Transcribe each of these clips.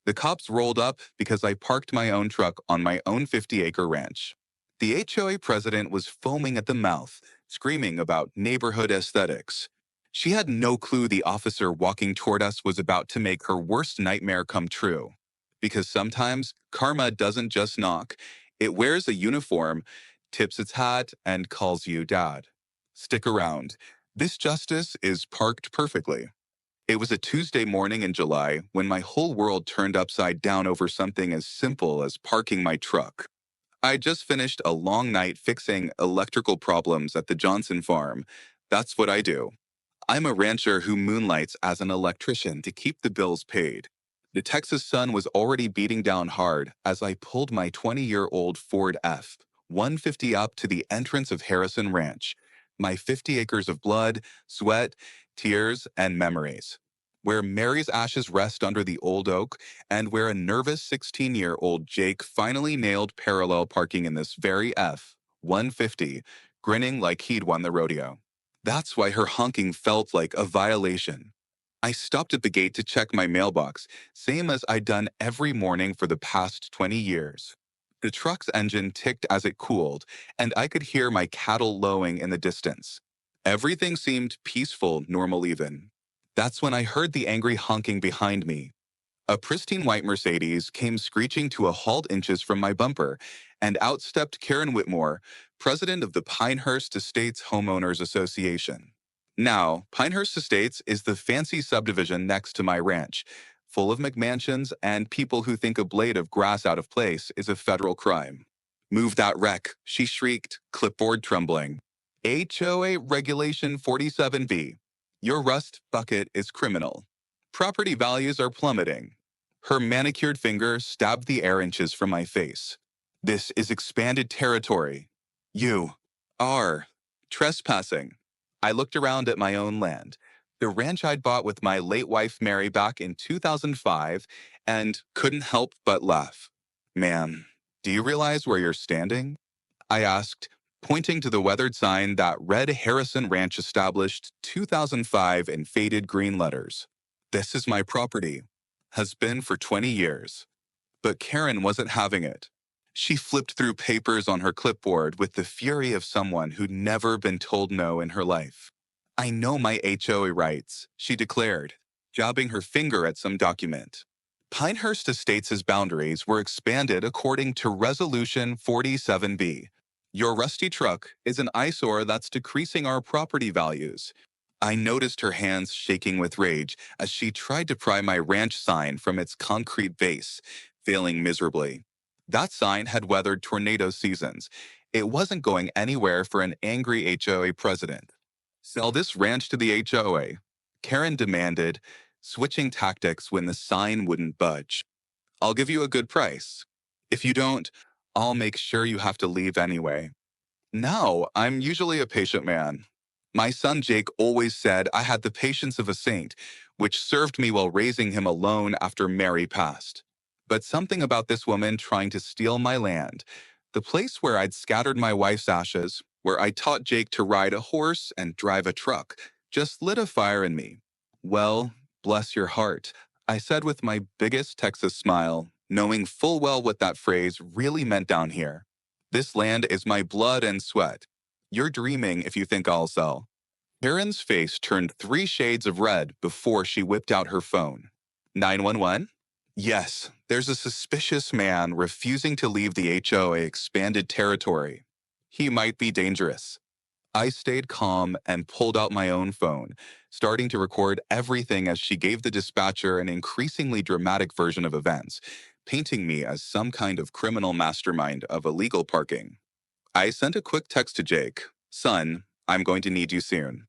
The cops rolled up because I parked my own truck on my own 50-acre ranch. The HOA president was foaming at the mouth, screaming about neighborhood aesthetics. She had no clue the officer walking toward us was about to make her worst nightmare come true. Because sometimes karma doesn't just knock, it wears a uniform, tips its hat, and calls you dad. Stick around. This justice is parked perfectly. It was a Tuesday morning in July when my whole world turned upside down over something as simple as parking my truck. I just finished a long night fixing electrical problems at the Johnson farm. That's what I do. I'm a rancher who moonlights as an electrician to keep the bills paid. The Texas sun was already beating down hard as I pulled my 20-year-old Ford F-150 up to the entrance of Harrison Ranch, my 50 acres of blood, sweat, tears, and memories. Where Mary's ashes rest under the old oak, and where a nervous 16-year-old Jake finally nailed parallel parking in this very F-150, grinning like he'd won the rodeo. That's why her honking felt like a violation. I stopped at the gate to check my mailbox, same as I'd done every morning for the past 20 years. The truck's engine ticked as it cooled, and I could hear my cattle lowing in the distance. Everything seemed peaceful, normal even. That's when I heard the angry honking behind me. A pristine white Mercedes came screeching to a halt inches from my bumper, and out stepped Karen Whitmore, president of the Pinehurst Estates Homeowners Association. Now, Pinehurst Estates is the fancy subdivision next to my ranch, full of McMansions and people who think a blade of grass out of place is a federal crime. Move that wreck, she shrieked, clipboard trembling. HOA Regulation 47B. Your rust bucket is criminal. Property values are plummeting. Her manicured finger stabbed the air inches from my face. This is expanded territory. You are trespassing. I looked around at my own land, the ranch I'd bought with my late wife Mary back in 2005, and couldn't help but laugh. Ma'am, do you realize where you're standing? I asked, pointing to the weathered sign that read Harrison Ranch Established 2005 in faded green letters. This is my property. Has been for 20 years. But Karen wasn't having it. She flipped through papers on her clipboard with the fury of someone who'd never been told no in her life. I know my HOA rights, she declared, jabbing her finger at some document. Pinehurst Estates' boundaries were expanded according to Resolution 47B. Your rusty truck is an eyesore that's decreasing our property values. I noticed her hands shaking with rage as she tried to pry my ranch sign from its concrete base, failing miserably. That sign had weathered tornado seasons. It wasn't going anywhere for an angry HOA president. Sell this ranch to the HOA, Karen demanded, switching tactics when the sign wouldn't budge. I'll give you a good price. If you don't, I'll make sure you have to leave anyway. No, I'm usually a patient man. My son Jake always said I had the patience of a saint, which served me while raising him alone after Mary passed. But something about this woman trying to steal my land, the place where I'd scattered my wife's ashes, where I taught Jake to ride a horse and drive a truck, just lit a fire in me. Well, bless your heart, I said with my biggest Texas smile, knowing full well what that phrase really meant down here. This land is my blood and sweat. You're dreaming if you think I'll sell. Karen's face turned 3 shades of red before she whipped out her phone. 911? Yes, there's a suspicious man refusing to leave the HOA expanded territory. He might be dangerous. I stayed calm and pulled out my own phone, starting to record everything as she gave the dispatcher an increasingly dramatic version of events, painting me as some kind of criminal mastermind of illegal parking. I sent a quick text to Jake. Son, I'm going to need you soon.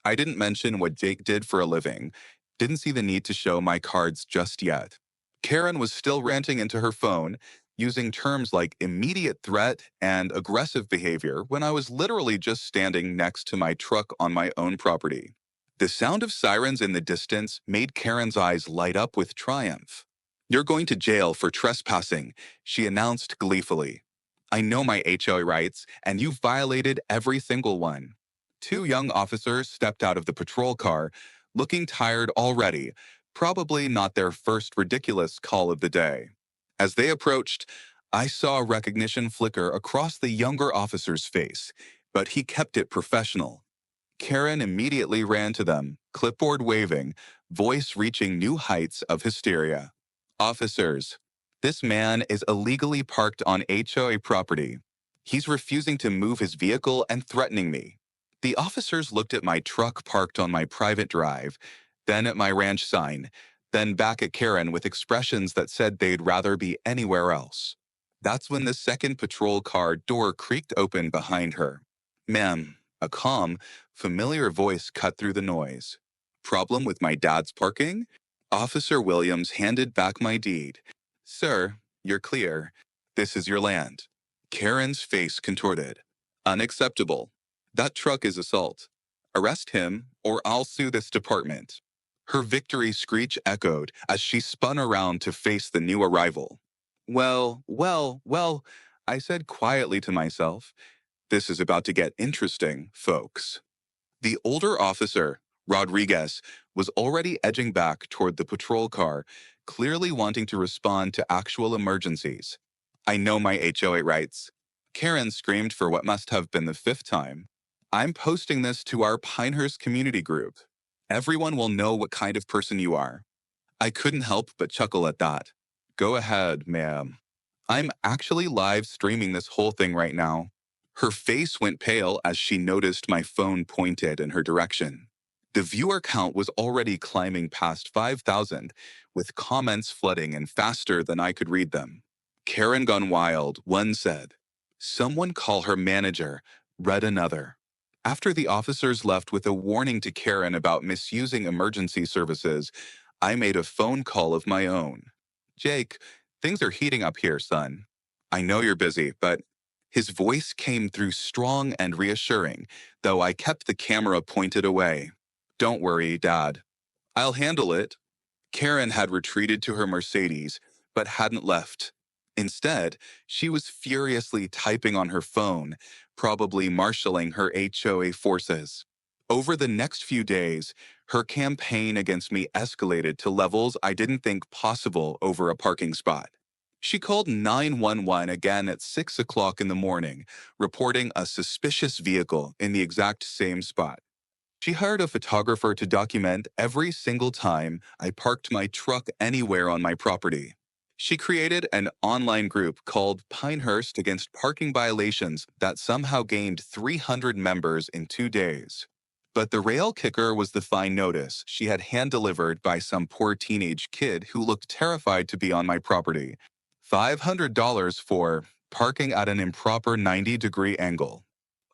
I didn't mention what Jake did for a living, didn't see the need to show my cards just yet. Karen was still ranting into her phone, using terms like immediate threat and aggressive behavior when I was literally just standing next to my truck on my own property. The sound of sirens in the distance made Karen's eyes light up with triumph. You're going to jail for trespassing, she announced gleefully. I know my HOA rights, and you've violated every single one. 2 young officers stepped out of the patrol car, looking tired already, Probably not their first ridiculous call of the day. As they approached, I saw recognition flicker across the younger officer's face, but he kept it professional. Karen immediately ran to them, clipboard waving, voice reaching new heights of hysteria. Officers, this man is illegally parked on HOA property. He's refusing to move his vehicle and threatening me. The officers looked at my truck parked on my private drive, then at my ranch sign, then back at Karen with expressions that said they'd rather be anywhere else. That's when the second patrol car door creaked open behind her. Ma'am, a calm, familiar voice cut through the noise. Problem with my dad's parking? Officer Williams handed back my deed. Sir, you're clear. This is your land. Karen's face contorted. Unacceptable. That truck is assault. Arrest him, or I'll sue this department. Her victory screech echoed as she spun around to face the new arrival. Well, I said quietly to myself, this is about to get interesting, folks. The older officer, Rodriguez, was already edging back toward the patrol car, clearly wanting to respond to actual emergencies. I know my HOA rights. Karen screamed for what must have been the fifth time. I'm posting this to our Pinehurst community group. Everyone will know what kind of person you are. I couldn't help but chuckle at that. Go ahead, ma'am. I'm actually live streaming this whole thing right now. Her face went pale as she noticed my phone pointed in her direction. The viewer count was already climbing past 5,000, with comments flooding and faster than I could read them. Karen Gone Wild, one said. Someone call her manager, read another. After the officers left with a warning to Karen about misusing emergency services, I made a phone call of my own. Jake, things are heating up here, son. I know you're busy, but his voice came through strong and reassuring, though I kept the camera pointed away. Don't worry, Dad. I'll handle it. Karen had retreated to her Mercedes, but hadn't left. Instead, she was furiously typing on her phone, probably marshaling her HOA forces. Over the next few days, her campaign against me escalated to levels I didn't think possible over a parking spot. She called 911 again at 6 o'clock in the morning, reporting a suspicious vehicle in the exact same spot. She hired a photographer to document every single time I parked my truck anywhere on my property. She created an online group called Pinehurst Against Parking Violations that somehow gained 300 members in 2 days. But the rail kicker was the fine notice she had hand-delivered by some poor teenage kid who looked terrified to be on my property. $500 for parking at an improper 90-degree angle.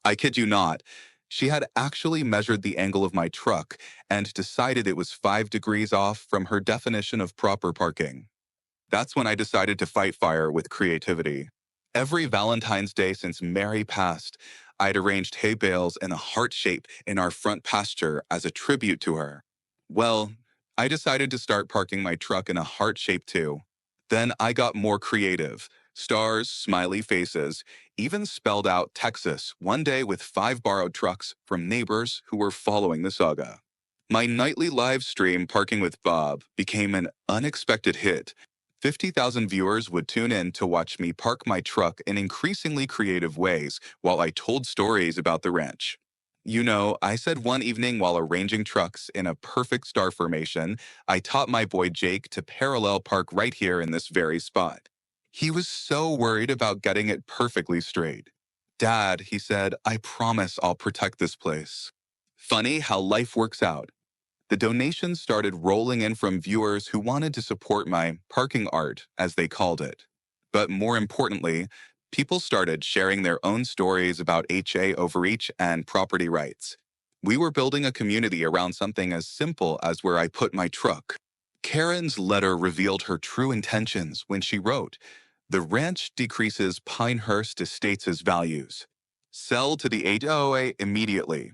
I kid you not, she had actually measured the angle of my truck and decided it was 5 degrees off from her definition of proper parking. That's when I decided to fight fire with creativity. Every Valentine's Day since Mary passed, I'd arranged hay bales in a heart shape in our front pasture as a tribute to her. Well, I decided to start parking my truck in a heart shape too. Then I got more creative. Stars, smiley faces, even spelled out Texas one day with 5 borrowed trucks from neighbors who were following the saga. My nightly live stream, Parking with Bob, became an unexpected hit. 50,000 viewers would tune in to watch me park my truck in increasingly creative ways while I told stories about the ranch. You know, I said one evening while arranging trucks in a perfect star formation, I taught my boy Jake to parallel park right here in this very spot. He was so worried about getting it perfectly straight. Dad, he said, I promise I'll protect this place. Funny how life works out. The donations started rolling in from viewers who wanted to support my parking art, as they called it. But more importantly, people started sharing their own stories about HA overreach and property rights. We were building a community around something as simple as where I put my truck. Karen's letter revealed her true intentions when she wrote, "The ranch decreases Pinehurst Estates' values. Sell to the HOA immediately."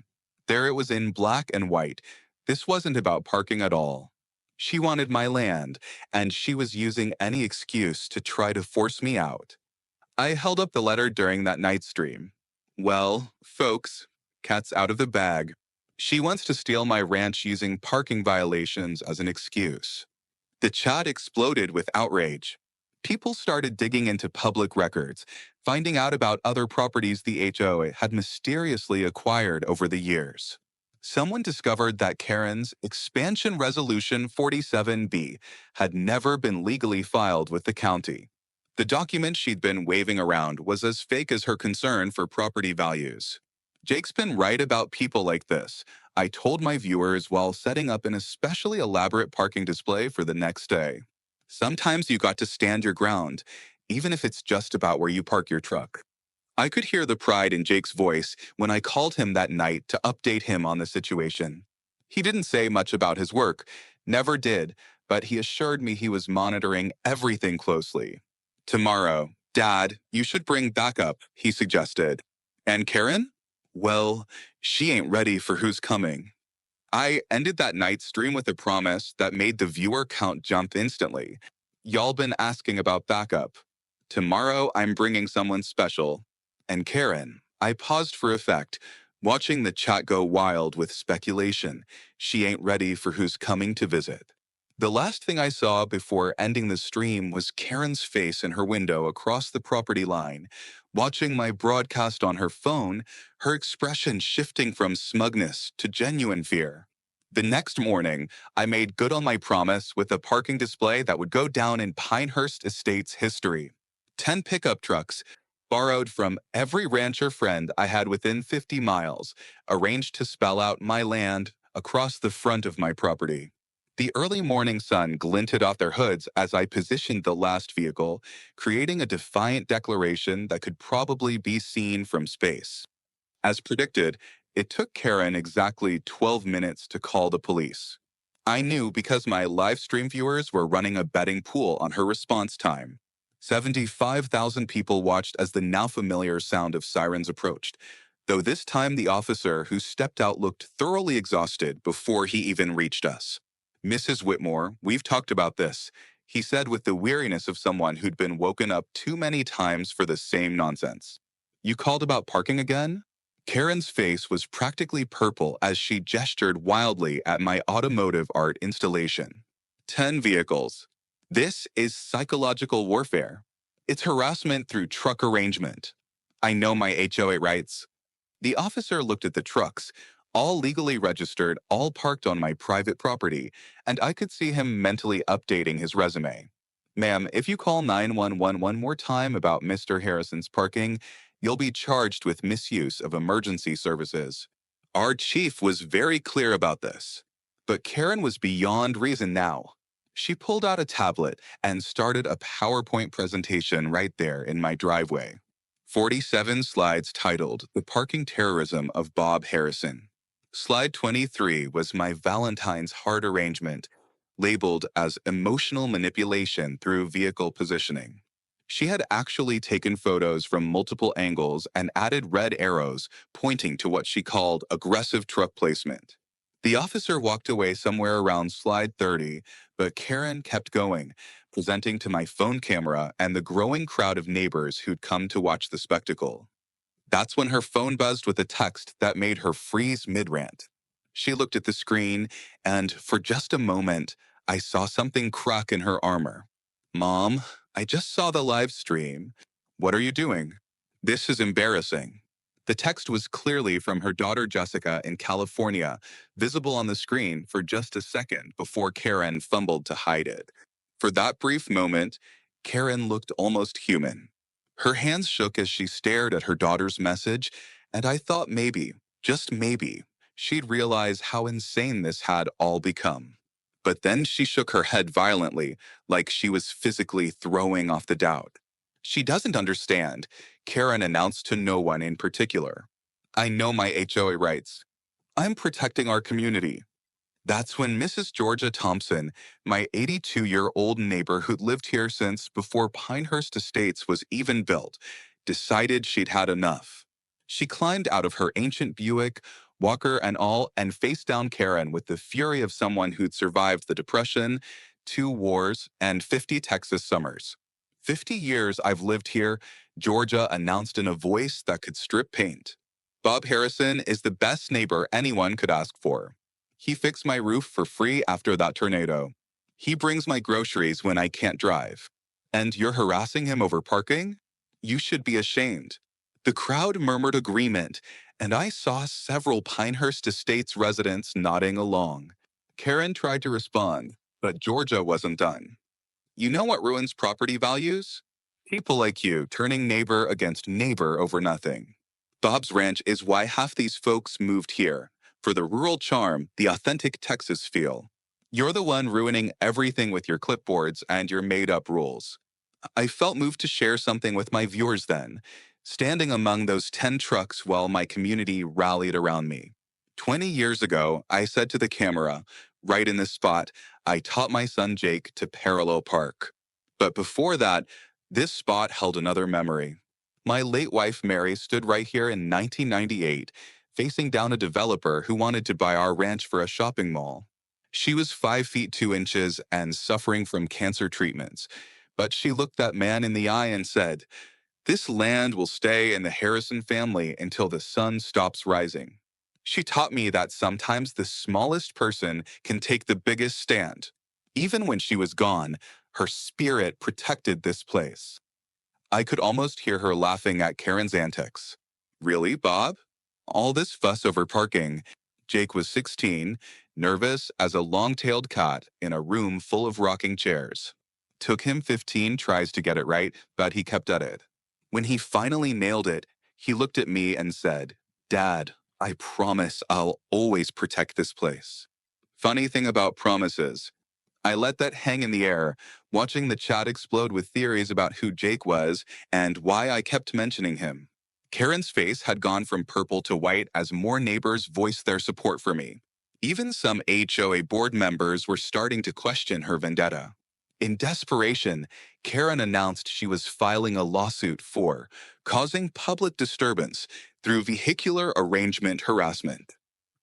There it was in black and white. This wasn't about parking at all. She wanted my land, and she was using any excuse to try to force me out. I held up the letter during that night stream. Well, folks, cat's out of the bag. She wants to steal my ranch using parking violations as an excuse. The chat exploded with outrage. People started digging into public records, finding out about other properties the HOA had mysteriously acquired over the years. Someone discovered that Karen's Expansion Resolution 47B had never been legally filed with the county. The document she'd been waving around was as fake as her concern for property values. Jake's been right about people like this. I told my viewers while setting up an especially elaborate parking display for the next day. Sometimes you got to stand your ground, even if it's just about where you park your truck. I could hear the pride in Jake's voice when I called him that night to update him on the situation. He didn't say much about his work, never did, but he assured me he was monitoring everything closely. Tomorrow, Dad, you should bring backup, he suggested. And Karen? Well, she ain't ready for who's coming. I ended that night's stream with a promise that made the viewer count jump instantly. Y'all been asking about backup. Tomorrow, I'm bringing someone special. And Karen, I paused for effect, watching the chat go wild with speculation. She ain't ready for who's coming to visit. The last thing I saw before ending the stream was Karen's face in her window across the property line. Watching my broadcast on her phone, her expression shifting from smugness to genuine fear. The next morning, I made good on my promise with a parking display that would go down in Pinehurst Estates history. 10 pickup trucks, borrowed from every rancher friend I had within 50 miles, arranged to spell out my land across the front of my property. The early morning sun glinted off their hoods as I positioned the last vehicle, creating a defiant declaration that could probably be seen from space. As predicted, it took Karen exactly 12 minutes to call the police. I knew because my live stream viewers were running a betting pool on her response time. 75,000 people watched as the now familiar sound of sirens approached, though this time the officer who stepped out looked thoroughly exhausted before he even reached us. Mrs. Whitmore, we've talked about this, he said with the weariness of someone who'd been woken up too many times for the same nonsense. You called about parking again? Karen's face was practically purple as she gestured wildly at my automotive art installation. 10 vehicles. This is psychological warfare. It's harassment through truck arrangement. I know my HOA rights. The officer looked at the trucks, all legally registered, all parked on my private property, and I could see him mentally updating his resume. Ma'am, if you call 911 one more time about Mr. Harrison's parking, you'll be charged with misuse of emergency services. Our chief was very clear about this. But Karen was beyond reason now. She pulled out a tablet and started a PowerPoint presentation right there in my driveway. 47 slides titled The Parking Terrorism of Bob Harrison. Slide 23 was my Valentine's heart arrangement, labeled as emotional manipulation through vehicle positioning. She had actually taken photos from multiple angles and added red arrows pointing to what she called aggressive truck placement. The officer walked away somewhere around slide 30, but Karen kept going, presenting to my phone camera and the growing crowd of neighbors who'd come to watch the spectacle. That's when her phone buzzed with a text that made her freeze mid-rant. She looked at the screen, and for just a moment, I saw something crack in her armor. Mom, I just saw the live stream. What are you doing? This is embarrassing. The text was clearly from her daughter Jessica in California, visible on the screen for just a second before Karen fumbled to hide it. For that brief moment, Karen looked almost human. Her hands shook as she stared at her daughter's message, and I thought maybe, just maybe, she'd realize how insane this had all become. But then she shook her head violently, like she was physically throwing off the doubt. She doesn't understand, Karen announced to no one in particular. I know my HOA rights. I'm protecting our community. That's when Mrs. Georgia Thompson, my 82-year-old neighbor who'd lived here since before Pinehurst Estates was even built, decided she'd had enough. She climbed out of her ancient Buick, walker and all, and faced down Karen with the fury of someone who'd survived the Depression, 2 wars, and 50 Texas summers. 50 years I've lived here, Georgia announced in a voice that could strip paint. Bob Harrison is the best neighbor anyone could ask for. He fixed my roof for free after that tornado. He brings my groceries when I can't drive. And you're harassing him over parking? You should be ashamed. The crowd murmured agreement, and I saw several Pinehurst Estates residents nodding along. Karen tried to respond, but Georgia wasn't done. You know what ruins property values? People like you turning neighbor against neighbor over nothing. Bob's Ranch is why half these folks moved here, for the rural charm, the authentic Texas feel. You're the one ruining everything with your clipboards and your made up rules. I felt moved to share something with my viewers then, standing among those 10 trucks while my community rallied around me. 20 years ago, I said to the camera, right in this spot, I taught my son Jake to parallel park. But before that, this spot held another memory. My late wife Mary stood right here in 1998, facing down a developer who wanted to buy our ranch for a shopping mall. She was 5 feet 2 inches and suffering from cancer treatments. But she looked that man in the eye and said, this land will stay in the Harrison family until the sun stops rising. She taught me that sometimes the smallest person can take the biggest stand. Even when she was gone, her spirit protected this place. I could almost hear her laughing at Karen's antics. Really, Bob? All this fuss over parking. Jake was 16, nervous as a long-tailed cat in a room full of rocking chairs. Took him 15 tries to get it right, but he kept at it. When he finally nailed it, he looked at me and said, Dad, I promise I'll always protect this place. Funny thing about promises, I let that hang in the air, watching the chat explode with theories about who Jake was and why I kept mentioning him. Karen's face had gone from purple to white as more neighbors voiced their support for me. Even some HOA board members were starting to question her vendetta. In desperation, Karen announced she was filing a lawsuit for causing public disturbance through vehicular arrangement harassment.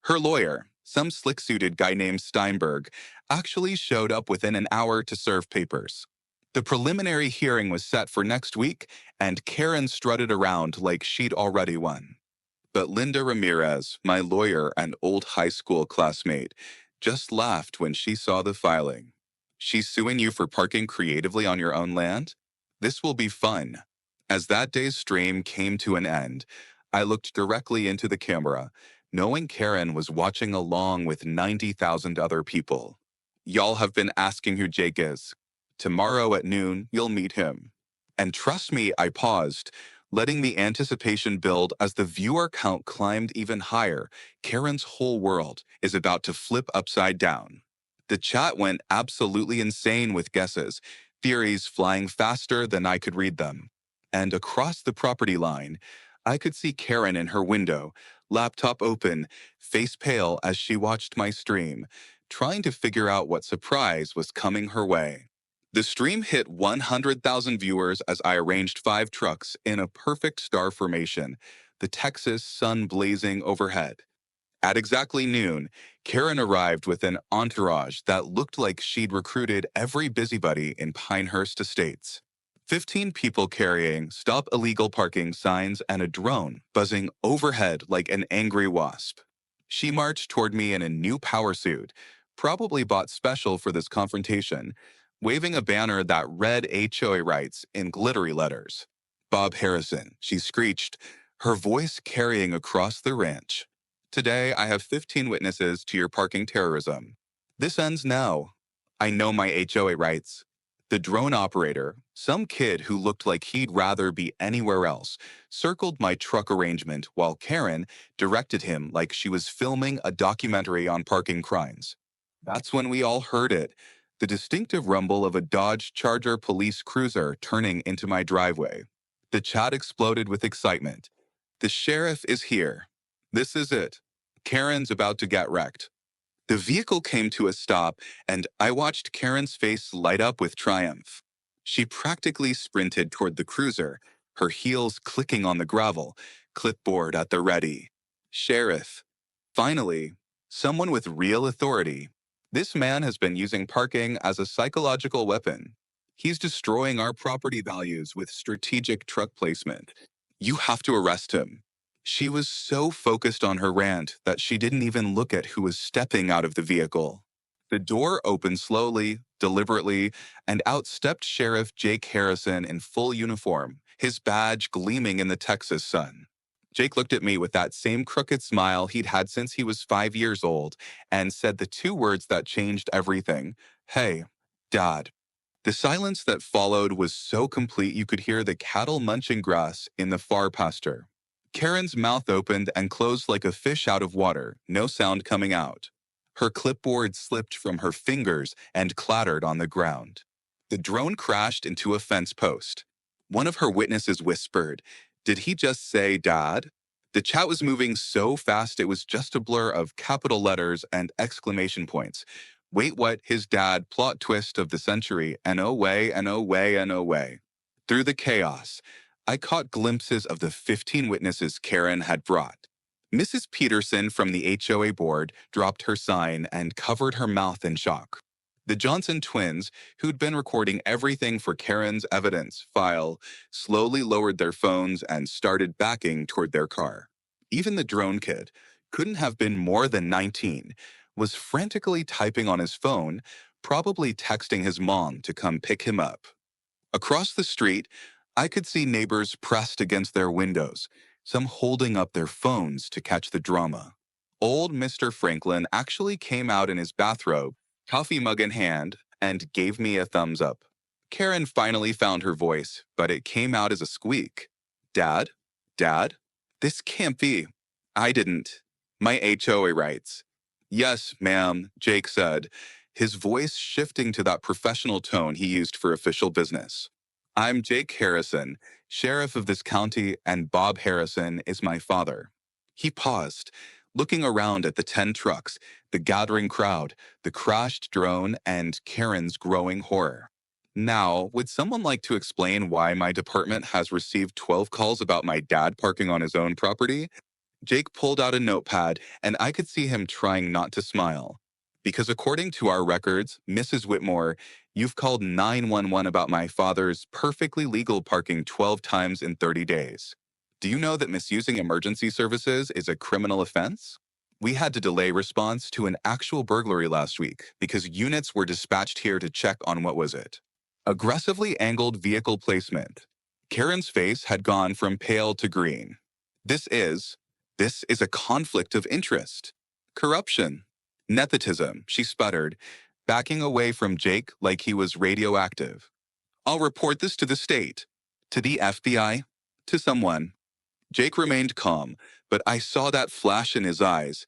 Her lawyer, some slick-suited guy named Steinberg, actually showed up within an hour to serve papers. The preliminary hearing was set for next week, and Karen strutted around like she'd already won. But Linda Ramirez, my lawyer and old high school classmate, just laughed when she saw the filing. She's suing you for parking creatively on your own land? This will be fun. As that day's stream came to an end, I looked directly into the camera, knowing Karen was watching along with 90,000 other people. Y'all have been asking who Jake is. Tomorrow at noon, you'll meet him. And trust me, I paused, letting the anticipation build as the viewer count climbed even higher. Karen's whole world is about to flip upside down. The chat went absolutely insane with guesses, theories flying faster than I could read them. And across the property line, I could see Karen in her window, laptop open, face pale as she watched my stream, trying to figure out what surprise was coming her way. The stream hit 100,000 viewers as I arranged 5 trucks in a perfect star formation, the Texas sun blazing overhead. At exactly noon, Karen arrived with an entourage that looked like she'd recruited every busybody in Pinehurst Estates. 15 people carrying "Stop Illegal Parking" signs and a drone buzzing overhead like an angry wasp. She marched toward me in a new power suit, probably bought special for this confrontation, waving a banner that read HOA rights in glittery letters. Bob Harrison, she screeched, her voice carrying across the ranch. Today, I have 15 witnesses to your parking terrorism. This ends now. I know my HOA rights. The drone operator, some kid who looked like he'd rather be anywhere else, circled my truck arrangement while Karen directed him like she was filming a documentary on parking crimes. That's when we all heard it, the distinctive rumble of a Dodge Charger police cruiser turning into my driveway. The chat exploded with excitement. The sheriff is here. This is it. Karen's about to get wrecked. The vehicle came to a stop, and I watched Karen's face light up with triumph. She practically sprinted toward the cruiser, her heels clicking on the gravel, clipboard at the ready. Sheriff. Finally, someone with real authority. This man has been using parking as a psychological weapon. He's destroying our property values with strategic truck placement. You have to arrest him. She was so focused on her rant that she didn't even look at who was stepping out of the vehicle. The door opened slowly, deliberately, and out stepped Sheriff Jake Harrison in full uniform, his badge gleaming in the Texas sun. Jake looked at me with that same crooked smile he'd had since he was 5 years old and said the two words that changed everything: "Hey, Dad." The silence that followed was so complete you could hear the cattle munching grass in the far pasture. Karen's mouth opened and closed like a fish out of water, no sound coming out. Her clipboard slipped from her fingers and clattered on the ground. The drone crashed into a fence post. One of her witnesses whispered, "Did he just say Dad?" The chat was moving so fast it was just a blur of capital letters and exclamation points. Wait, what? His dad, plot twist of the century, and oh way, and oh way, and oh way. Through the chaos, I caught glimpses of the 15 witnesses Karen had brought. Mrs. Peterson from the HOA board dropped her sign and covered her mouth in shock. The Johnson twins, who'd been recording everything for Karen's evidence file, slowly lowered their phones and started backing toward their car. Even the drone kid, couldn't have been more than 19, was frantically typing on his phone, probably texting his mom to come pick him up. Across the street, I could see neighbors pressed against their windows, some holding up their phones to catch the drama. Old Mr. Franklin actually came out in his bathrobe, coffee mug in hand, and gave me a thumbs up. Karen finally found her voice, but it came out as a squeak. "Dad? Dad? This can't be. I didn't. My HOA writes." "Yes, ma'am," Jake said, his voice shifting to that professional tone he used for official business. "I'm Jake Harrison, sheriff of this county, and Bob Harrison is my father." He paused, looking around at the 10 trucks, the gathering crowd, the crashed drone, and Karen's growing horror. "Now, would someone like to explain why my department has received 12 calls about my dad parking on his own property?" Jake pulled out a notepad, and I could see him trying not to smile. "Because according to our records, Mrs. Whitmore, you've called 911 about my father's perfectly legal parking 12 times in 30 days. Do you know that misusing emergency services is a criminal offense? We had to delay response to an actual burglary last week because units were dispatched here to check on what was it. Aggressively angled vehicle placement." Karen's face had gone from pale to green. This is a conflict of interest. Corruption. Nepotism," she sputtered, backing away from Jake like he was radioactive. "I'll report this to the state. To the FBI. To someone." Jake remained calm, but I saw that flash in his eyes,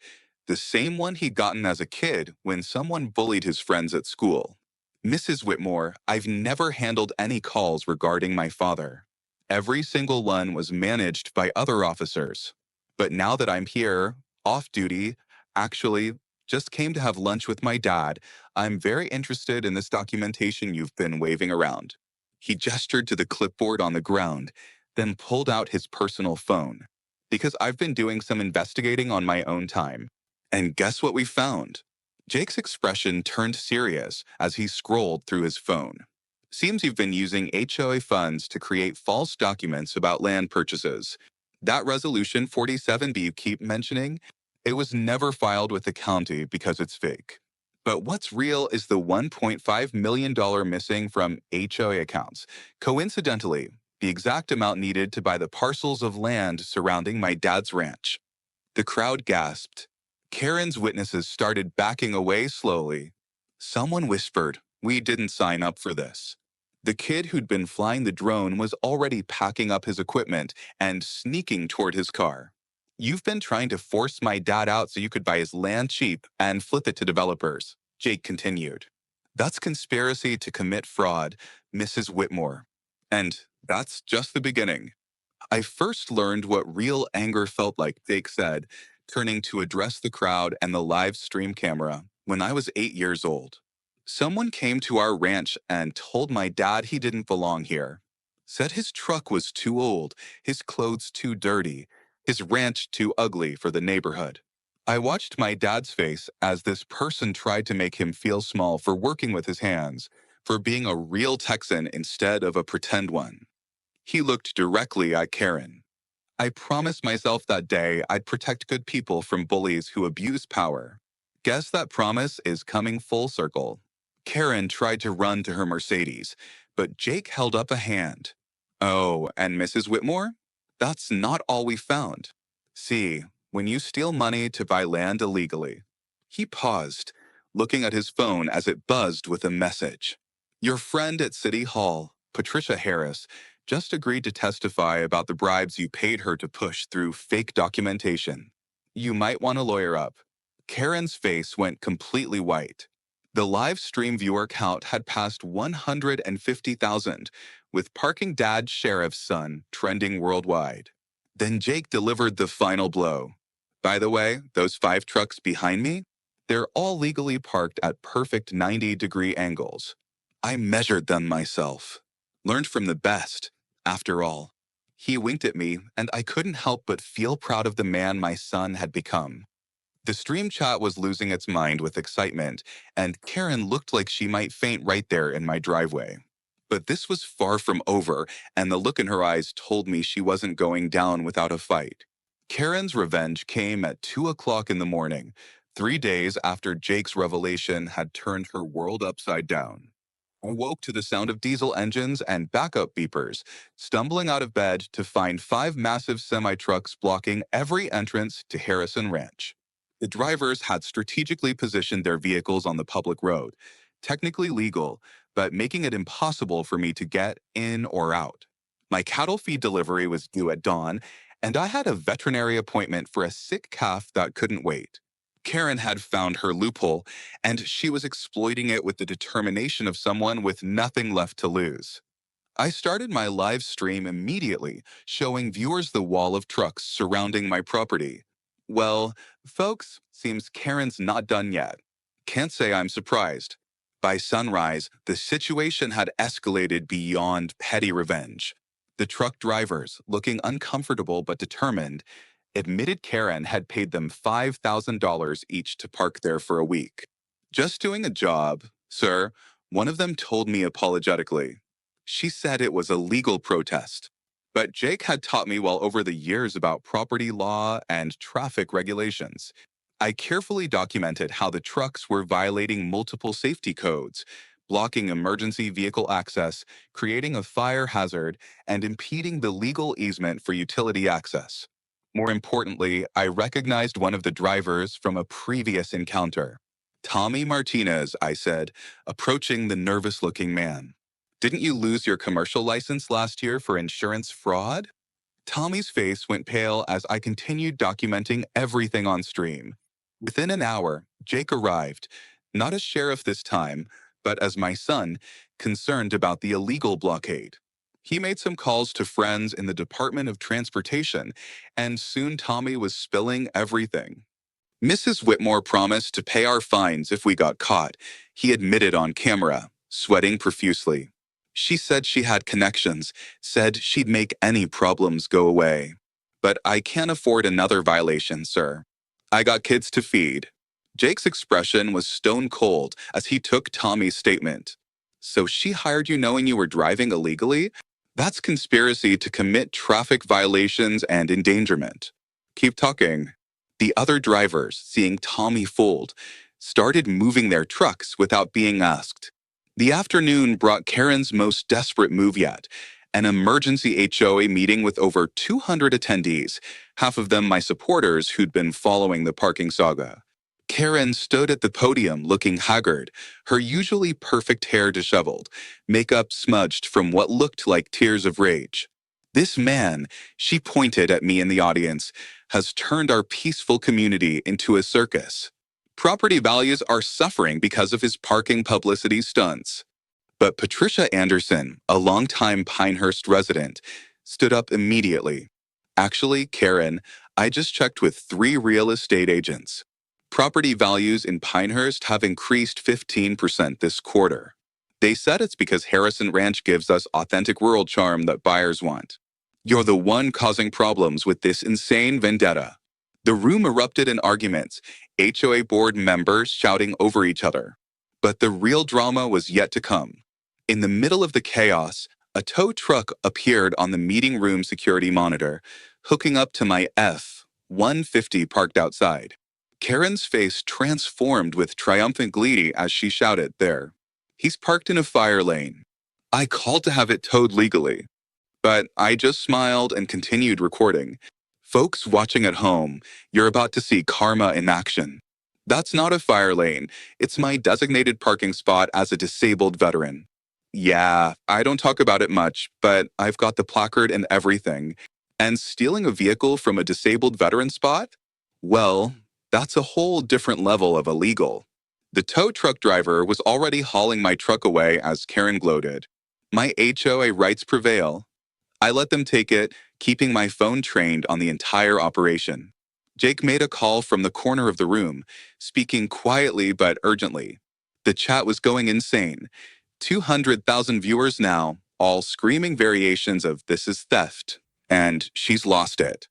the same one he'd gotten as a kid when someone bullied his friends at school. "Mrs. Whitmore, I've never handled any calls regarding my father. Every single one was managed by other officers. But now that I'm here, off duty, actually, just came to have lunch with my dad, I'm very interested in this documentation you've been waving around." He gestured to the clipboard on the ground, then pulled out his personal phone. "Because I've been doing some investigating on my own time. And guess what we found?" Jake's expression turned serious as he scrolled through his phone. "Seems you've been using HOA funds to create false documents about land purchases. That Resolution 47B you keep mentioning, it was never filed with the county because it's fake. But what's real is the $1.5 million missing from HOA accounts. Coincidentally, the exact amount needed to buy the parcels of land surrounding my dad's ranch." The crowd gasped. Karen's witnesses started backing away slowly. Someone whispered, "We didn't sign up for this." The kid who'd been flying the drone was already packing up his equipment and sneaking toward his car. "You've been trying to force my dad out so you could buy his land cheap and flip it to developers," Jake continued. "That's conspiracy to commit fraud, Mrs. Whitmore. And that's just the beginning." I first learned what real anger felt like, Jake said, turning to address the crowd and the live stream camera, when I was 8 years old. "Someone came to our ranch and told my dad he didn't belong here. Said his truck was too old, his clothes too dirty, his ranch too ugly for the neighborhood." I watched my dad's face as this person tried to make him feel small for working with his hands, for being a real Texan instead of a pretend one. He looked directly at Karen. I promised myself that day I'd protect good people from bullies who abuse power. Guess that promise is coming full circle. Karen tried to run to her Mercedes, but Jake held up a hand. Oh, and Mrs. Whitmore? That's not all we found. See, when you steal money to buy land illegally. He paused, looking at his phone as it buzzed with a message. Your friend at City Hall, Patricia Harris, just agreed to testify about the bribes you paid her to push through fake documentation. You might want to lawyer up. Karen's face went completely white. The live stream viewer count had passed 150,000, with Parking Dad Sheriff's Son trending worldwide. Then Jake delivered the final blow. By the way, those 5 trucks behind me? They're all legally parked at perfect 90-degree angles. I measured them myself. Learned from the best, after all. He winked at me, and I couldn't help but feel proud of the man my son had become. The stream chat was losing its mind with excitement, and Karen looked like she might faint right there in my driveway. But this was far from over, and the look in her eyes told me she wasn't going down without a fight. Karen's revenge came at 2 o'clock in the morning, 3 days after Jake's revelation had turned her world upside down. I woke to the sound of diesel engines and backup beepers, stumbling out of bed to find 5 massive semi-trucks blocking every entrance to Harrison Ranch. The drivers had strategically positioned their vehicles on the public road, technically legal, but making it impossible for me to get in or out. My cattle feed delivery was due at dawn, and I had a veterinary appointment for a sick calf that couldn't wait. Karen had found her loophole, and she was exploiting it with the determination of someone with nothing left to lose. I started my live stream immediately, showing viewers the wall of trucks surrounding my property. Well, folks, seems Karen's not done yet. Can't say I'm surprised. By sunrise, the situation had escalated beyond petty revenge. The truck drivers, looking uncomfortable but determined, admitted Karen had paid them $5,000 each to park there for a week. Just doing a job, sir, one of them told me apologetically. She said it was a legal protest. But Jake had taught me well over the years about property law and traffic regulations. I carefully documented how the trucks were violating multiple safety codes, blocking emergency vehicle access, creating a fire hazard, and impeding the legal easement for utility access. More importantly, I recognized one of the drivers from a previous encounter. Tommy Martinez, I said, approaching the nervous-looking man. Didn't you lose your commercial license last year for insurance fraud? Tommy's face went pale as I continued documenting everything on stream. Within an hour, Jake arrived, not as sheriff this time, but as my son, concerned about the illegal blockade. He made some calls to friends in the Department of Transportation, and soon Tommy was spilling everything. Mrs. Whitmore promised to pay our fines if we got caught, he admitted on camera, sweating profusely. She said she had connections, said she'd make any problems go away. But I can't afford another violation, sir. I got kids to feed. Jake's expression was stone cold as he took Tommy's statement. So she hired you knowing you were driving illegally? That's conspiracy to commit traffic violations and endangerment. Keep talking. The other drivers, seeing Tommy fooled, started moving their trucks without being asked. The afternoon brought Karen's most desperate move yet, an emergency HOA meeting with over 200 attendees, half of them my supporters who'd been following the parking saga. Karen stood at the podium looking haggard, her usually perfect hair disheveled, makeup smudged from what looked like tears of rage. This man, she pointed at me in the audience, has turned our peaceful community into a circus. Property values are suffering because of his parking publicity stunts. But Patricia Anderson, a longtime Pinehurst resident, stood up immediately. Actually, Karen, I just checked with 3 real estate agents. Property values in Pinehurst have increased 15% this quarter. They said it's because Harrison Ranch gives us authentic rural charm that buyers want. You're the one causing problems with this insane vendetta. The room erupted in arguments, HOA board members shouting over each other. But the real drama was yet to come. In the middle of the chaos, a tow truck appeared on the meeting room security monitor, hooking up to my F-150 parked outside. Karen's face transformed with triumphant glee as she shouted, "There. He's parked in a fire lane." I called to have it towed legally, but I just smiled and continued recording. Folks watching at home, you're about to see karma in action. That's not a fire lane. It's my designated parking spot as a disabled veteran. Yeah, I don't talk about it much, but I've got the placard and everything. And stealing a vehicle from a disabled veteran spot? Well, that's a whole different level of illegal. The tow truck driver was already hauling my truck away as Karen gloated. My HOA rights prevail. I let them take it, keeping my phone trained on the entire operation. Jake made a call from the corner of the room, speaking quietly but urgently. The chat was going insane. 200,000 viewers now, all screaming variations of "this is theft" and "she's lost it."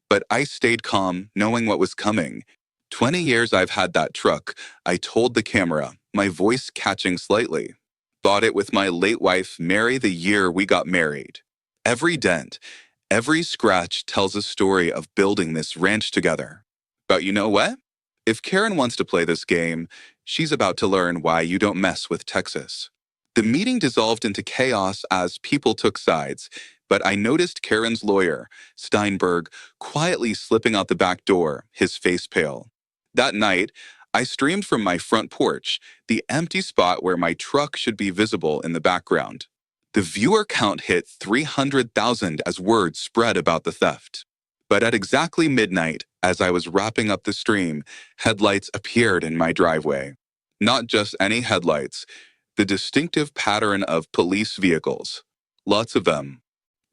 But I stayed calm, knowing what was coming. 20 years I've had that truck, I told the camera, my voice catching slightly. Bought it with my late wife, Mary, the year we got married. Every dent, every scratch tells a story of building this ranch together. But you know what? If Karen wants to play this game, she's about to learn why you don't mess with Texas. The meeting dissolved into chaos as people took sides, but I noticed Karen's lawyer, Steinberg, quietly slipping out the back door, his face pale. That night, I streamed from my front porch, the empty spot where my truck should be visible in the background. The viewer count hit 300,000 as word spread about the theft. But at exactly midnight, as I was wrapping up the stream, headlights appeared in my driveway. Not just any headlights, the distinctive pattern of police vehicles. Lots of them.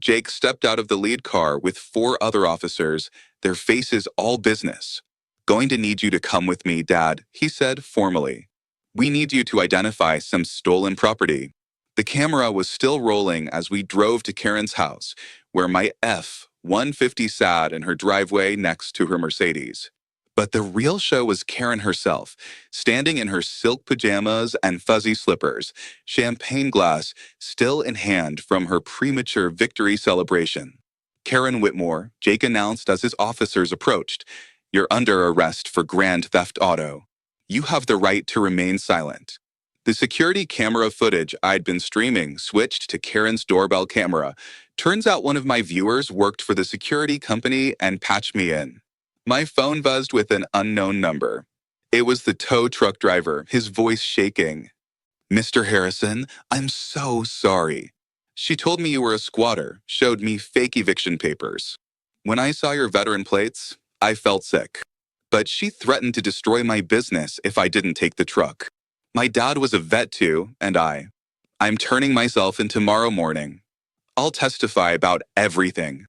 Jake stepped out of the lead car with 4 other officers, their faces all business. "Going to need you to come with me, Dad," he said formally. "We need you to identify some stolen property." The camera was still rolling as we drove to Karen's house, where my F-150 sat in her driveway next to her Mercedes. But the real show was Karen herself, standing in her silk pajamas and fuzzy slippers, champagne glass still in hand from her premature victory celebration. "Karen Whitmore," Jake announced as his officers approached, "you're under arrest for grand theft auto. You have the right to remain silent." The security camera footage I'd been streaming switched to Karen's doorbell camera. Turns out one of my viewers worked for the security company and patched me in. My phone buzzed with an unknown number. It was the tow truck driver, his voice shaking. "Mr. Harrison, I'm so sorry. She told me you were a squatter, showed me fake eviction papers. When I saw your veteran plates, I felt sick. But she threatened to destroy my business if I didn't take the truck. My dad was a vet too, and I'm turning myself in tomorrow morning. I'll testify about everything."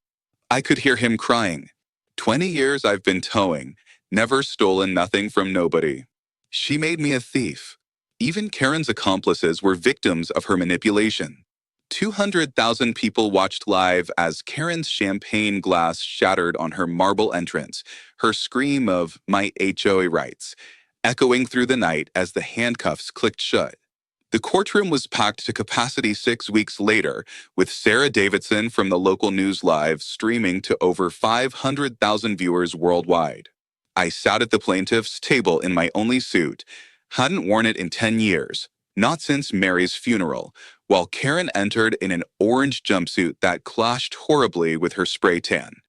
I could hear him crying. 20 years I've been towing, never stolen nothing from nobody. She made me a thief. Even Karen's accomplices were victims of her manipulation. 200,000 people watched live as Karen's champagne glass shattered on her marble entrance, her scream of "my HOA rights" echoing through the night as the handcuffs clicked shut. The courtroom was packed to capacity 6 weeks later, with Sarah Davidson from the local news live streaming to over 500,000 viewers worldwide. I sat at the plaintiff's table in my only suit, hadn't worn it in 10 years, not since Mary's funeral, while Karen entered in an orange jumpsuit that clashed horribly with her spray tan.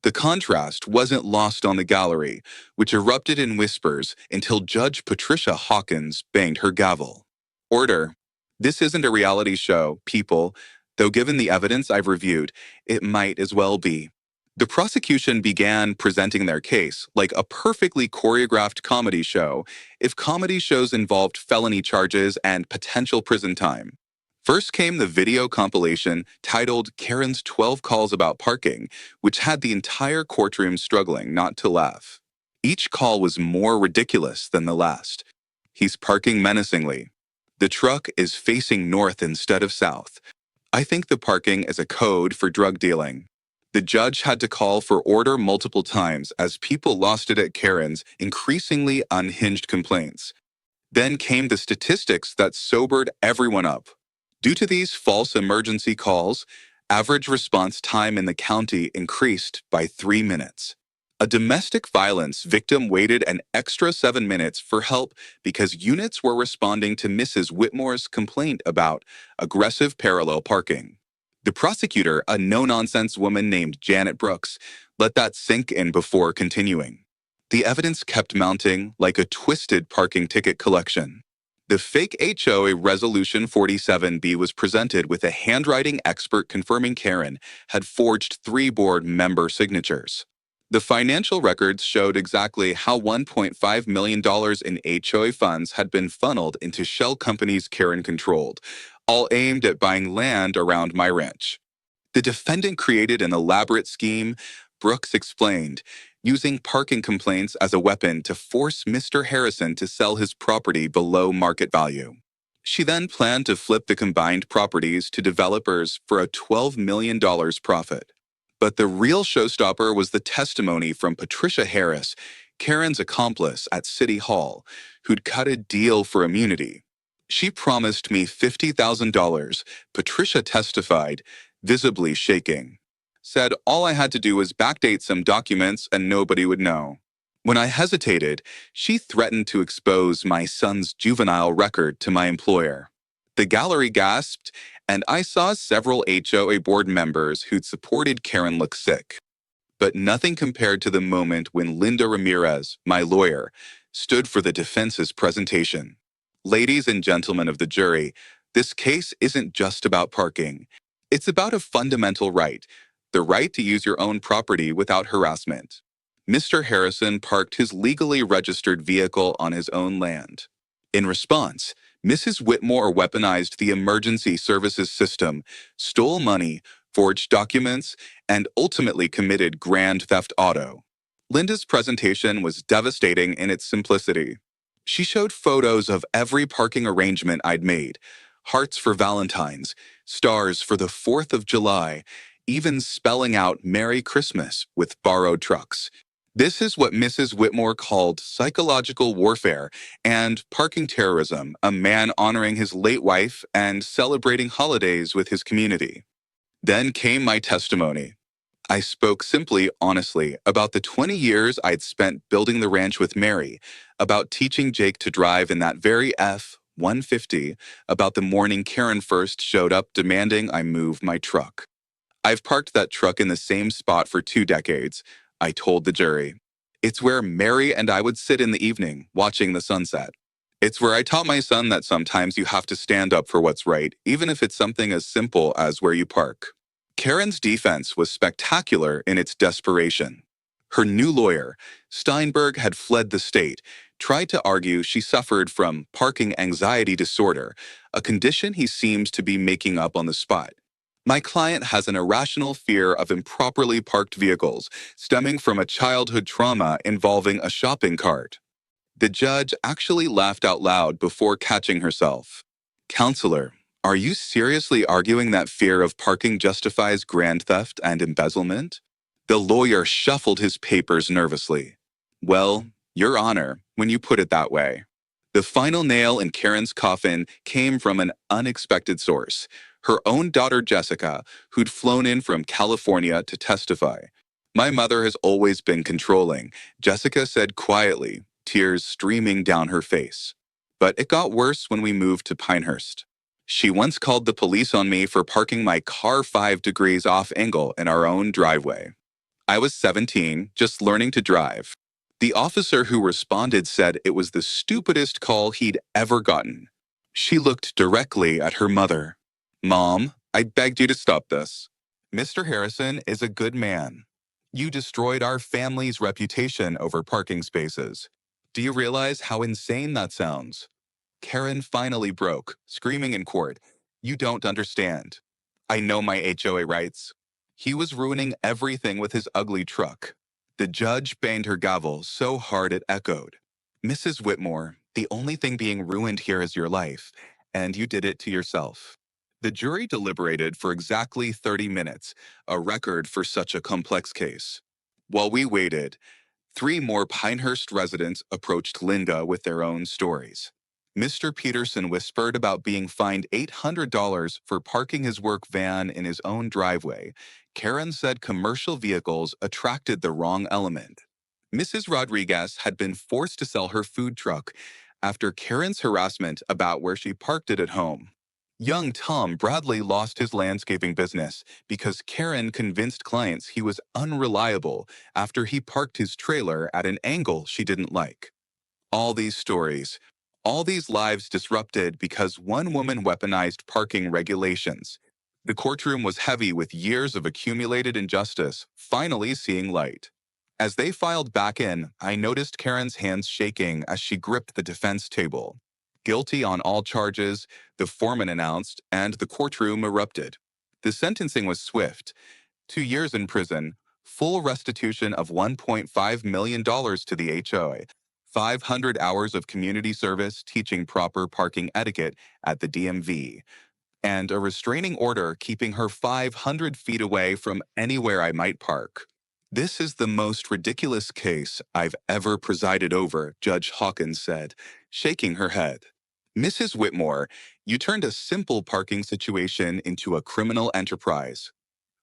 The contrast wasn't lost on the gallery, which erupted in whispers until Judge Patricia Hawkins banged her gavel. "Order. This isn't a reality show, people, though given the evidence I've reviewed, it might as well be." The prosecution began presenting their case like a perfectly choreographed comedy show if comedy shows involved felony charges and potential prison time. First came the video compilation titled Karen's 12 Calls About Parking, which had the entire courtroom struggling not to laugh. Each call was more ridiculous than the last. "He's parking menacingly. The truck is facing north instead of south. I think the parking is a code for drug dealing." The judge had to call for order multiple times as people lost it at Karen's increasingly unhinged complaints. Then came the statistics that sobered everyone up. Due to these false emergency calls, Average response time in the county increased by 3 minutes. A domestic violence victim waited an extra 7 minutes for help because units were responding to Mrs. Whitmore's complaint about aggressive parallel parking. The prosecutor, a no nonsense woman named Janet Brooks, let that sink in before continuing. The evidence kept mounting like a twisted parking ticket collection. The fake HOA Resolution 47B was presented with a handwriting expert confirming Karen had forged 3 board member signatures. The financial records showed exactly how $1.5 million in HOA funds had been funneled into shell companies Karen controlled, all aimed at buying land around my ranch. The defendant created an elaborate scheme, Brooks explained, using parking complaints as a weapon to force Mr. Harrison to sell his property below market value. She then planned to flip the combined properties to developers for a $12 million profit. But the real showstopper was the testimony from Patricia Harris, Karen's accomplice at City Hall, who'd cut a deal for immunity. She promised me $50,000, Patricia testified, visibly shaking. Said all I had to do was backdate some documents and nobody would know. When I hesitated, she threatened to expose my son's juvenile record to my employer. The gallery gasped, and I saw several HOA board members who'd supported Karen look sick. But nothing compared to the moment when Linda Ramirez, my lawyer, stood for the defense's presentation. Ladies and gentlemen of the jury, this case isn't just about parking. It's about a fundamental right, the right to use your own property without harassment. Mr. Harrison parked his legally registered vehicle on his own land. In response, Mrs. Whitmore weaponized the emergency services system, stole money, forged documents, and ultimately committed grand theft auto. Linda's presentation was devastating in its simplicity. She showed photos of every parking arrangement I'd made, hearts for Valentine's, stars for the 4th of July, even spelling out Merry Christmas with borrowed trucks. This is what Mrs. Whitmore called psychological warfare and parking terrorism, a man honoring his late wife and celebrating holidays with his community. Then came my testimony. I spoke simply, honestly, about the 20 years I'd spent building the ranch with Mary, about teaching Jake to drive in that very F-150, about the morning Karen first showed up demanding I move my truck. I've parked that truck in the same spot for 2 decades, I told the jury. It's where Mary and I would sit in the evening, watching the sunset. It's where I taught my son that sometimes you have to stand up for what's right, even if it's something as simple as where you park. Karen's defense was spectacular in its desperation. Her new lawyer, Steinberg, had fled the state, tried to argue she suffered from parking anxiety disorder, a condition he seems to be making up on the spot. My client has an irrational fear of improperly parked vehicles stemming from a childhood trauma involving a shopping cart. The judge actually laughed out loud before catching herself. Counselor, are you seriously arguing that fear of parking justifies grand theft and embezzlement? The lawyer shuffled his papers nervously. Well, Your Honor, when you put it that way. The final nail in Karen's coffin came from an unexpected source, her own daughter Jessica, who'd flown in from California to testify. My mother has always been controlling, Jessica said quietly, tears streaming down her face. But it got worse when we moved to Pinehurst. She once called the police on me for parking my car 5 degrees off angle in our own driveway. I was 17, just learning to drive. The officer who responded said it was the stupidest call he'd ever gotten. She looked directly at her mother. Mom, I begged you to stop this. Mr. Harrison is a good man. You destroyed our family's reputation over parking spaces. Do you realize how insane that sounds? Karen finally broke, screaming in court, You don't understand. I know my HOA rights. He was ruining everything with his ugly truck. The judge banged her gavel so hard it echoed. Mrs. Whitmore, the only thing being ruined here is your life, and you did it to yourself. The jury deliberated for exactly 30 minutes, a record for such a complex case. While we waited, 3 more Pinehurst residents approached Linda with their own stories. Mr. Peterson whispered about being fined $800 for parking his work van in his own driveway. Karen said commercial vehicles attracted the wrong element. Mrs. Rodriguez had been forced to sell her food truck after Karen's harassment about where she parked it at home. Young Tom Bradley lost his landscaping business because Karen convinced clients he was unreliable after he parked his trailer at an angle she didn't like. All these stories, all these lives disrupted because one woman weaponized parking regulations. The courtroom was heavy with years of accumulated injustice finally seeing light. As they filed back in, I noticed Karen's hands shaking as she gripped the defense table. Guilty on all charges, the foreman announced, and the courtroom erupted. The sentencing was swift. 2 years in prison, full restitution of $1.5 million to the HOA, 500 hours of community service teaching proper parking etiquette at the DMV, and a restraining order keeping her 500 feet away from anywhere I might park. This is the most ridiculous case I've ever presided over, Judge Hawkins said, shaking her head. Mrs. Whitmore, you turned a simple parking situation into a criminal enterprise.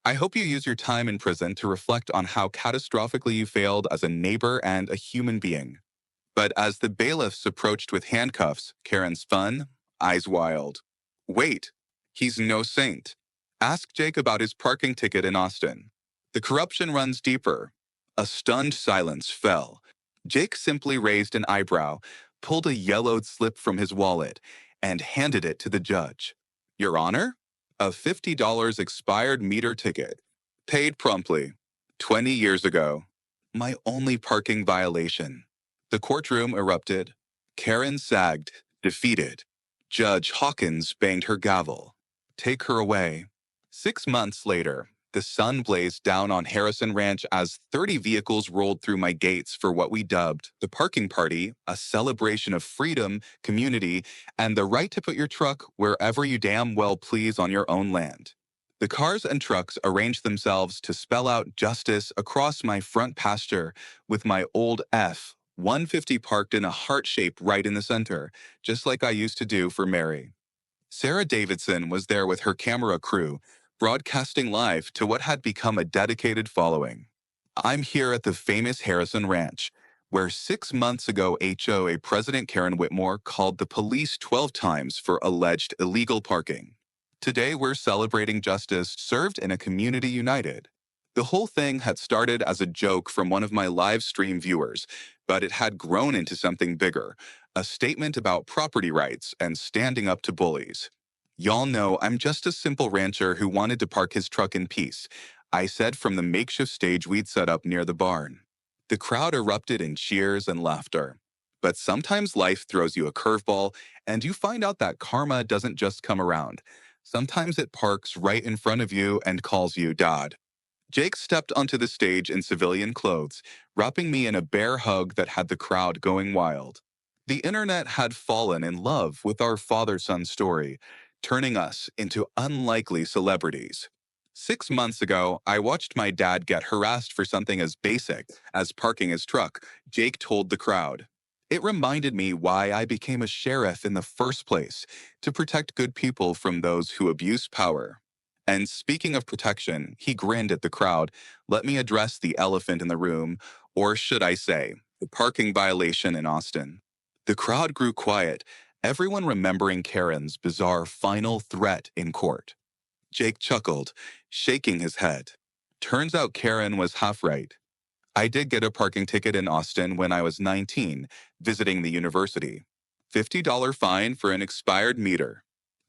I hope you use your time in prison to reflect on how catastrophically you failed as a neighbor and a human being. But as the bailiffs approached with handcuffs, Karen spun, eyes wild. Wait, he's no saint. Ask Jake about his parking ticket in Austin. The corruption runs deeper. A stunned silence fell. Jake simply raised an eyebrow, pulled a yellowed slip from his wallet, and handed it to the judge. Your Honor? A $50 expired meter ticket. Paid promptly. 20 years ago. My only parking violation. The courtroom erupted. Karen sagged, defeated. Judge Hawkins banged her gavel. Take her away. 6 months later, the sun blazed down on Harrison Ranch as 30 vehicles rolled through my gates for what we dubbed the parking party, a celebration of freedom, community, and the right to put your truck wherever you damn well please on your own land. The cars and trucks arranged themselves to spell out justice across my front pasture with my old F 150 parked in a heart shape right in the center, just like I used to do for Mary. Sarah Davidson was there with her camera crew, broadcasting live to what had become a dedicated following. I'm here at the famous Harrison Ranch, where 6 months ago HOA President Karen Whitmore called the police 12 times for alleged illegal parking. Today we're celebrating justice served in a community united. The whole thing had started as a joke from one of my live stream viewers, but it had grown into something bigger, a statement about property rights and standing up to bullies. Y'all know I'm just a simple rancher who wanted to park his truck in peace, I said from the makeshift stage we'd set up near the barn. The crowd erupted in cheers and laughter. But sometimes life throws you a curveball, and you find out that karma doesn't just come around. Sometimes it parks right in front of you and calls you Dad. Jake stepped onto the stage in civilian clothes, wrapping me in a bear hug that had the crowd going wild. The internet had fallen in love with our father-son story, turning us into unlikely celebrities. 6 months ago, I watched my dad get harassed for something as basic as parking his truck, Jake told the crowd. It reminded me why I became a sheriff in the first place, to protect good people from those who abuse power. And speaking of protection, he grinned at the crowd. Let me address the elephant in the room, or should I say, the parking violation in Austin. The crowd grew quiet, everyone remembering Karen's bizarre final threat in court. Jake chuckled, shaking his head. Turns out Karen was half right. I did get a parking ticket in Austin when I was 19, visiting the university. $50 fine for an expired meter.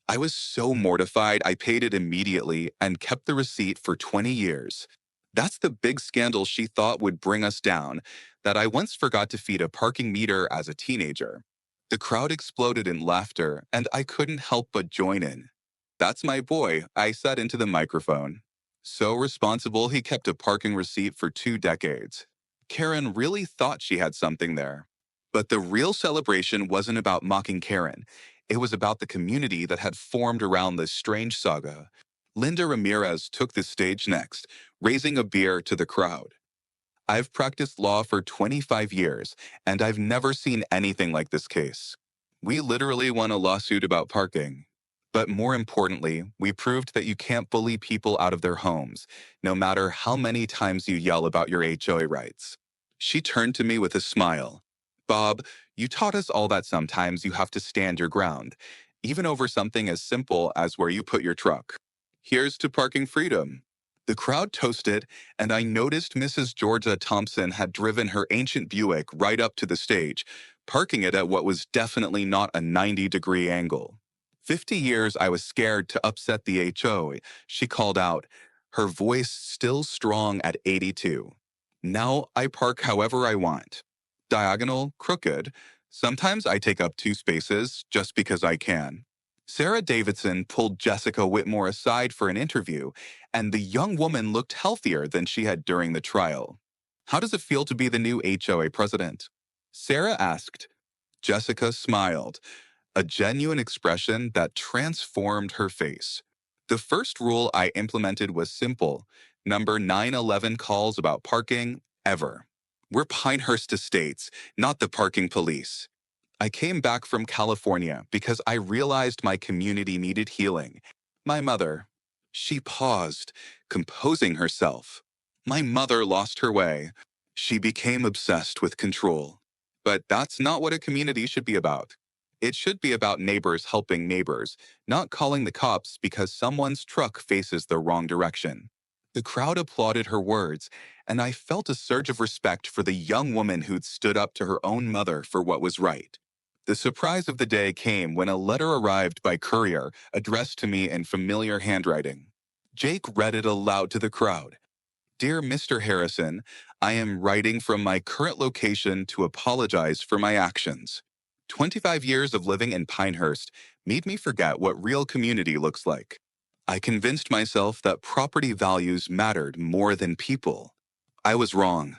I was so mortified I paid it immediately and kept the receipt for 20 years. That's the big scandal she thought would bring us down, that I once forgot to feed a parking meter as a teenager. The crowd exploded in laughter, and I couldn't help but join in. That's my boy, I said into the microphone. So responsible he kept a parking receipt for 2 decades. Karen really thought she had something there. But the real celebration wasn't about mocking Karen. It was about the community that had formed around this strange saga. Linda Ramirez took the stage next, raising a beer to the crowd. I've practiced law for 25 years, and I've never seen anything like this case. We literally won a lawsuit about parking. But more importantly, we proved that you can't bully people out of their homes, no matter how many times you yell about your HOA rights. She turned to me with a smile. Bob, you taught us all that sometimes you have to stand your ground, even over something as simple as where you put your truck. Here's to parking freedom. The crowd toasted, and I noticed Mrs. Georgia Thompson had driven her ancient Buick right up to the stage, parking it at what was definitely not a 90-degree angle. 50 years I was scared to upset the HO, she called out, her voice still strong at 82. Now I park however I want. Diagonal, crooked. Sometimes I take up 2 spaces just because I can. Sarah Davidson pulled Jessica Whitmore aside for an interview, and the young woman looked healthier than she had during the trial. How does it feel to be the new HOA president? Sarah asked. Jessica smiled, a genuine expression that transformed her face. The first rule I implemented was simple: number 911 calls about parking ever. We're Pinehurst Estates, not the parking police. I came back from California because I realized my community needed healing. My mother. She paused, composing herself. My mother lost her way. She became obsessed with control. But that's not what a community should be about. It should be about neighbors helping neighbors, not calling the cops because someone's truck faces the wrong direction. The crowd applauded her words, and I felt a surge of respect for the young woman who'd stood up to her own mother for what was right. The surprise of the day came when a letter arrived by courier addressed to me in familiar handwriting. Jake read it aloud to the crowd. Dear Mr. Harrison, I am writing from my current location to apologize for my actions. 25 years of living in Pinehurst made me forget what real community looks like. I convinced myself that property values mattered more than people. I was wrong.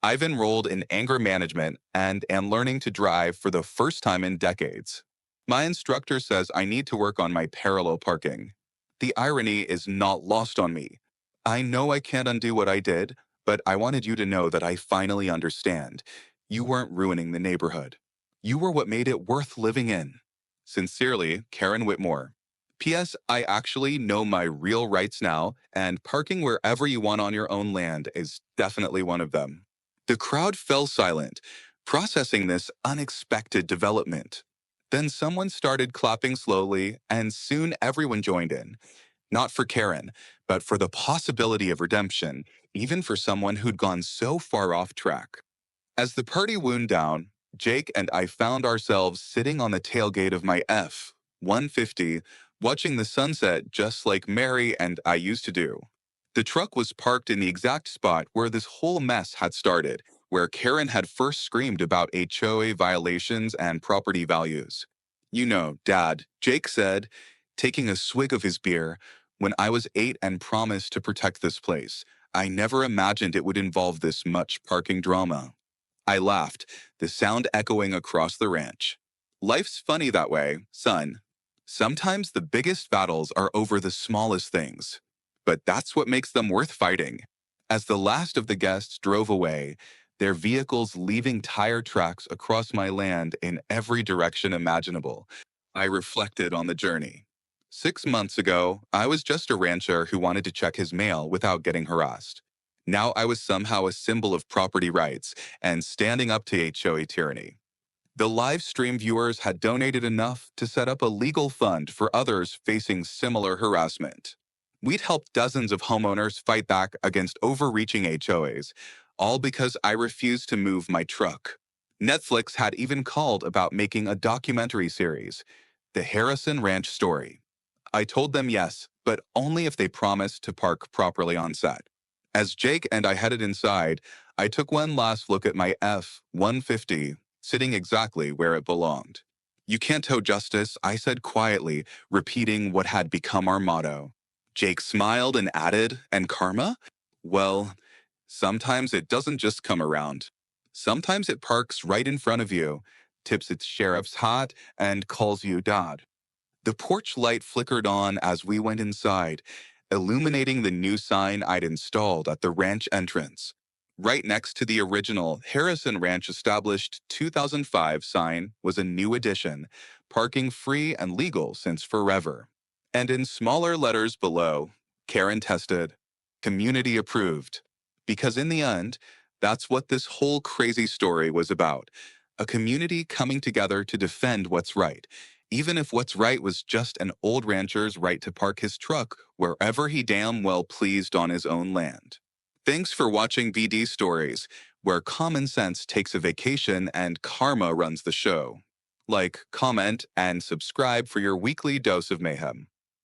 I've enrolled in anger management and am learning to drive for the first time in decades. My instructor says I need to work on my parallel parking. The irony is not lost on me. I know I can't undo what I did, but I wanted you to know that I finally understand. You weren't ruining the neighborhood. You were what made it worth living in. Sincerely, Karen Whitmore. P.S. I actually know my real rights now, and parking wherever you want on your own land is definitely one of them. The crowd fell silent, processing this unexpected development. Then someone started clapping slowly, and soon everyone joined in. Not for Karen, but for the possibility of redemption, even for someone who'd gone so far off track. As the party wound down, Jake and I found ourselves sitting on the tailgate of my F-150, watching the sunset just like Mary and I used to do. The truck was parked in the exact spot where this whole mess had started, where Karen had first screamed about HOA violations and property values. You know, Dad, Jake said, taking a swig of his beer, when I was 8 and promised to protect this place, I never imagined it would involve this much parking drama. I laughed, the sound echoing across the ranch. Life's funny that way, son. Sometimes the biggest battles are over the smallest things. But that's what makes them worth fighting. As the last of the guests drove away, their vehicles leaving tire tracks across my land in every direction imaginable, I reflected on the journey. 6 months ago, I was just a rancher who wanted to check his mail without getting harassed. Now I was somehow a symbol of property rights and standing up to HOA tyranny. The live stream viewers had donated enough to set up a legal fund for others facing similar harassment. We'd helped dozens of homeowners fight back against overreaching HOAs, all because I refused to move my truck. Netflix had even called about making a documentary series, The Harrison Ranch Story. I told them yes, but only if they promised to park properly on set. As Jake and I headed inside, I took one last look at my F-150, sitting exactly where it belonged. You can't tow justice, I said quietly, repeating what had become our motto. Jake smiled and added, and karma? Well, sometimes it doesn't just come around. Sometimes it parks right in front of you, tips its sheriff's hat, and calls you dad. The porch light flickered on as we went inside, illuminating the new sign I'd installed at the ranch entrance. Right next to the original Harrison Ranch established 2005 sign was a new addition, parking free and legal since forever. And in smaller letters below, Karen tested, community approved. Because in the end, that's what this whole crazy story was about. A community coming together to defend what's right, even if what's right was just an old rancher's right to park his truck wherever he damn well pleased on his own land. Thanks for watching BD Stories, where common sense takes a vacation and karma runs the show. Like, comment, and subscribe for your weekly dose of mayhem.